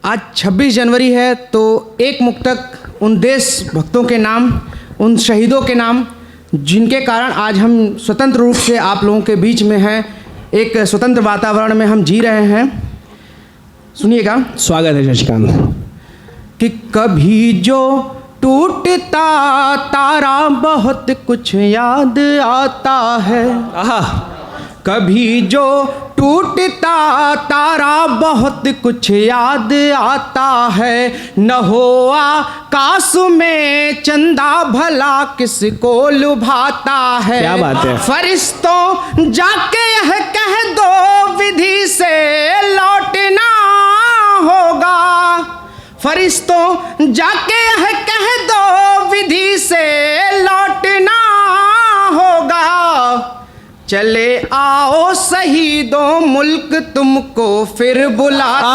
आज 26 जनवरी है तो एक मुक्तक उन देशभक्तों के नाम, उन शहीदों के नाम जिनके कारण आज हम स्वतंत्र रूप से आप लोगों के बीच में हैं, एक स्वतंत्र वातावरण में हम जी रहे हैं। सुनिएगा। स्वागत है शशिकांत। कि कभी जो टूटता तारा बहुत कुछ याद आता है। आहा। कभी जो टूटता तारा बहुत कुछ याद आता है। न हो आकाश में चंदा भला किसको लुभाता है। क्या बात है। फरिश्तों जाके यह कह दो विधि से लौटना होगा। फरिश्तों जाके यह कह दो विधि से लौटना होगा। चले आओ शहीदों मुल्क तुमको फिर बुलाता।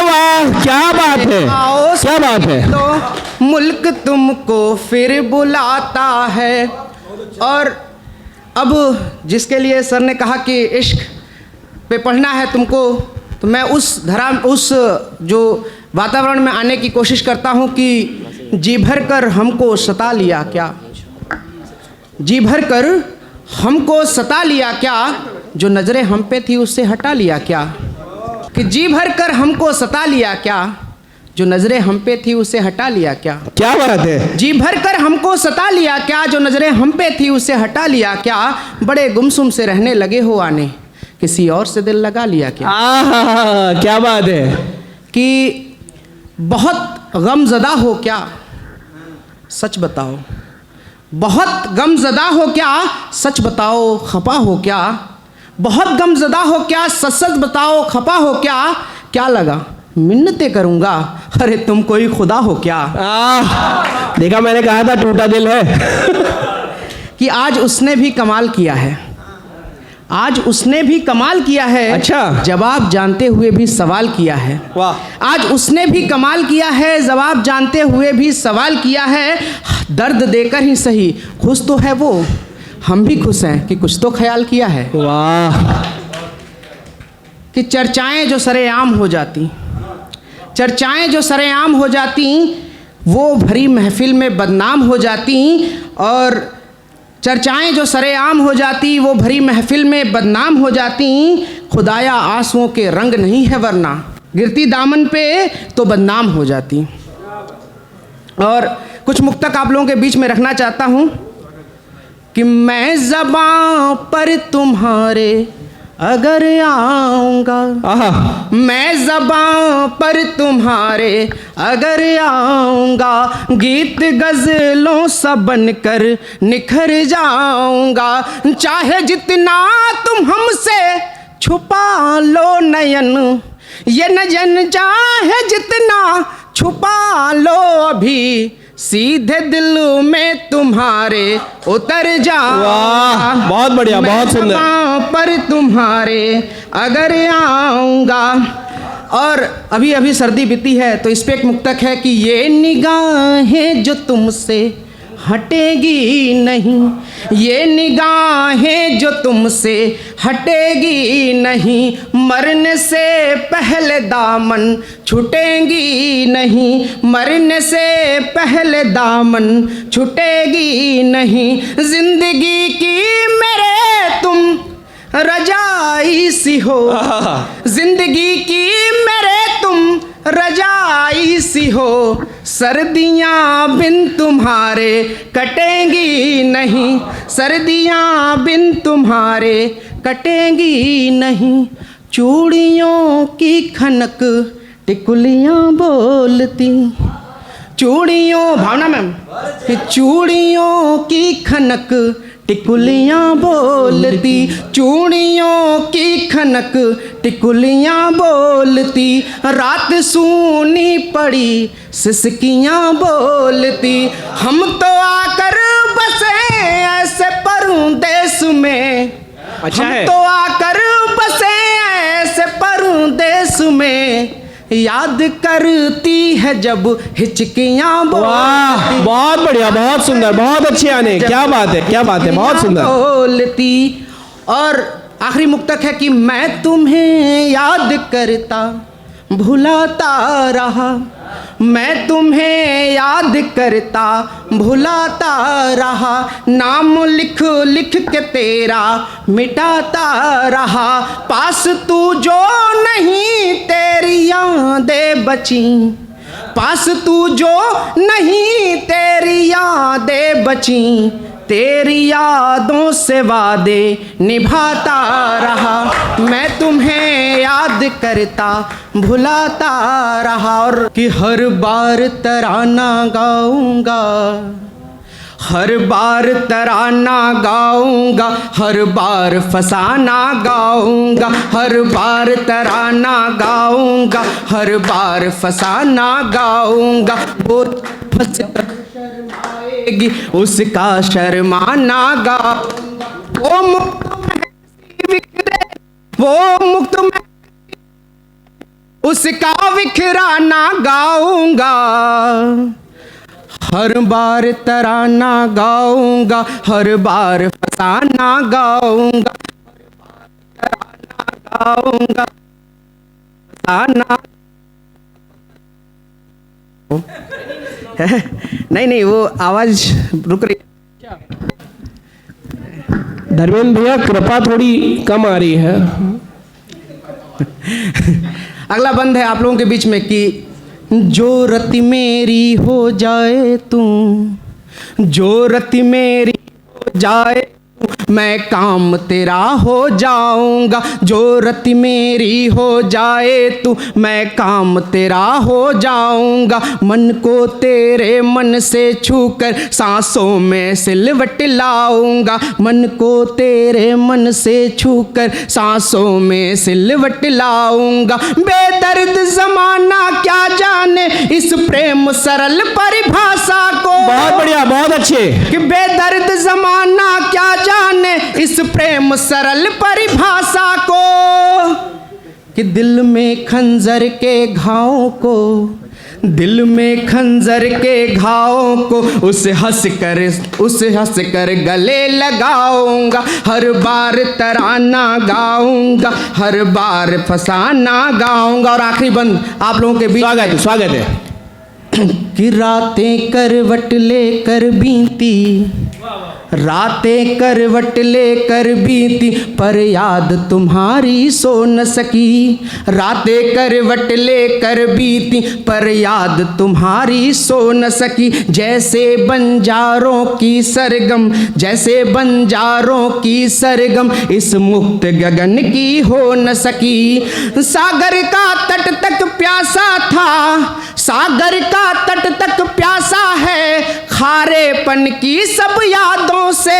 वाह, क्या बात है, आओ क्या बात है। तो मुल्क तुमको फिर बुलाता है। और अब जिसके लिए सर ने कहा कि इश्क पे पढ़ना है तुमको, तो मैं उस जो वातावरण में आने की कोशिश करता हूँ कि जी भर कर हमको सता लिया क्या। जी भर कर हमको सता लिया क्या, जो नज़रें हम पे थी उससे हटा लिया क्या। कि जी भर कर हमको सता लिया क्या, जो नज़रें हम पे थी उससे हटा लिया क्या। क्या बात है। जी भर कर हमको सता लिया क्या, जो नज़रें हम पे थी उससे हटा लिया क्या। बड़े गुमसुम से रहने लगे हो आने, किसी और से दिल लगा लिया क्या। आहा, क्या बात है। कि बहुत गमज़दा हो क्या, सच बताओ। बहुत गमज़दा हो क्या, सच बताओ। खपा हो क्या, बहुत गमज़दा हो क्या, सच सच बताओ। खपा हो क्या, क्या लगा मिन्नतें करूँगा, अरे तुम कोई खुदा हो क्या। देखा, मैंने कहा था टूटा दिल है। कि आज उसने भी कमाल किया है। आज उसने भी कमाल किया है। अच्छा। जवाब जानते हुए भी सवाल किया है। वाह। आज उसने भी कमाल किया है, जवाब जानते हुए भी सवाल किया है। दर्द देकर ही सही खुश तो है वो, हम भी खुश हैं कि कुछ तो ख्याल किया है। वाह। कि चर्चाएं जो सरेआम हो जाती, चर्चाएं जो सरेआम हो जाती, वो भरी महफिल में बदनाम हो जाती। और चर्चाएं जो सरेआम हो जाती, वो भरी महफिल में बदनाम हो जाती। खुदाया आंसुओं के रंग नहीं है वरना, गिरती दामन पे तो बदनाम हो जाती। और कुछ मुक्तक आप लोगों के बीच में रखना चाहता हूँ। कि मैं ज़बां पर तुम्हारे अगर आऊँगा, मैं ज़बां पर तुम्हारे अगर आऊँगा, गीत गज़लों सा बनकर निखर जाऊँगा। चाहे जितना तुम हमसे छुपा लो नयन, ये नयन चाहे जितना छुपा लो अभी, सीधे दिल में तुम्हारे उतर जाऊंगा। बहुत बढ़िया, बहुत सुंदर। पर तुम्हारे अगर आऊँगा। और अभी अभी सर्दी बीती है तो इस पे एक मुक्तक है कि ये निगाहें जो तुमसे हटेगी नहीं, ये निगाहें जो तुमसे हटेगी नहीं, मरने से पहले दामन छूटेगी नहीं, मरने से पहले दामन छूटेगी नहीं। जिंदगी की मेरे तुम रजाई सी हो, जिंदगी की मेरे तुम रजाई सी हो, सर्दियाँ बिन तुम्हारे कटेंगी नहीं, सर्दियाँ बिन तुम्हारे कटेंगी नहीं। चूड़ियों की खनक टिकुलियाँ बोलती, चूड़ियों, भावना मैम, कि चूड़ियों की खनक टिकुलियाँ बोलती, चूड़ियों की खनक टिकुलियाँ बोलती, रात सूनी पड़ी सिसकियाँ बोलती। हम तो आकर बसे ऐसे परदेस में, अच्छा हम है। तो आकर बसे ऐसे परदेस में, याद करती है जब हिचकियाँ वाह, बहुत बढ़िया, बहुत सुंदर, बहुत अच्छे आने। क्या बात है, क्या बात है, बहुत सुंदर बोलती। और आखिरी मुक्तक है कि मैं तुम्हें याद करता, भुलाता रहा, मैं तुम्हें याद करता भुलाता रहा, नाम लिख लिख के तेरा मिटाता रहा, पास तू जो नहीं तेरी यादें बची, पास तू जो नहीं तेरी यादें बची, तेरी यादों से वादे निभाता रहा, मैं तुम्हें याद करता भुलाता रहा। और कि हर बार तराना गाऊंगा, हर बार तराना गाऊंगा, हर बार फसाना गाऊंगा, हर बार तराना गाऊंगा, हर बार फसाना गाऊंगा, वो फंस शर्माएगी उसका शर्माना गाऊंगा, वो मुक्त में बिखरे, वो मुक्त में उसका बिखराना गाऊंगा, हर बार तराना गाऊंगा, हर बार फसाना गाऊंगा, हर बार तराना गाऊंगा, फसाना। नहीं नहीं, वो आवाज रुक रही। धर्मेंद्र भैया कृपा थोड़ी कम आ रही है। अगला बंद है आप लोगों के बीच में कि जो रति मेरी हो जाए तू, जो रति मेरी हो जाए तू, मैं काम तेरा हो जाऊंगा, जो रति मेरी हो जाए तू, मैं काम तेरा हो जाऊंगा, मन को तेरे मन से छूकर सांसों में सिलवट लाऊंगा, मन को तेरे मन से छूकर सांसों में सिलवट लाऊंगा, बेदर्द जमाना क्या जाने इस प्रेम सरल परिभाषा को। बहुत बढ़िया, बहुत अच्छे। कि बेदर्द जमाना क्या जाने इस प्रेम सरल परिभाषा को, कि दिल में खंजर के घावों को, दिल में खंजर के घावों को उस हंस कर गले लगाऊंगा, हर बार तराना गाऊंगा, हर बार फसाना गाऊंगा। और आखिरी बंद आप लोगों के बीच। स्वागत है, स्वागत है। कि रातें करवट लेकर बीती, रातें करवट लेकर बीती, पर याद तुम्हारी सो न सकी, रातें करवट लेकर बीती, पर याद तुम्हारी सो न सकी, जैसे बंजारों की सरगम, जैसे बंजारों की सरगम इस मुक्त गगन की हो न सकी, सागर का तट तक प्यासा था, सागर का तट तक प्यासा है, खारेपन की सब यादों से,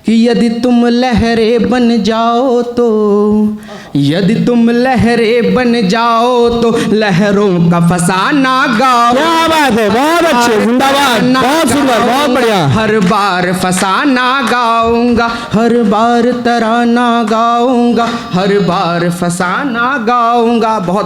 कि यदि तुम लहरें बन जाओ तो, यदि तुम लहरें बन जाओ तो लहरों का फसाना गाओ। क्या बात है, बहुत अच्छे, जिंदाबाद, बहुत सुंदर, बहुत बढ़िया। हर बार फसाना गाऊंगा, हर बार तराना गाऊंगा, हर बार फसाना गाऊंगा। बहुत बहुत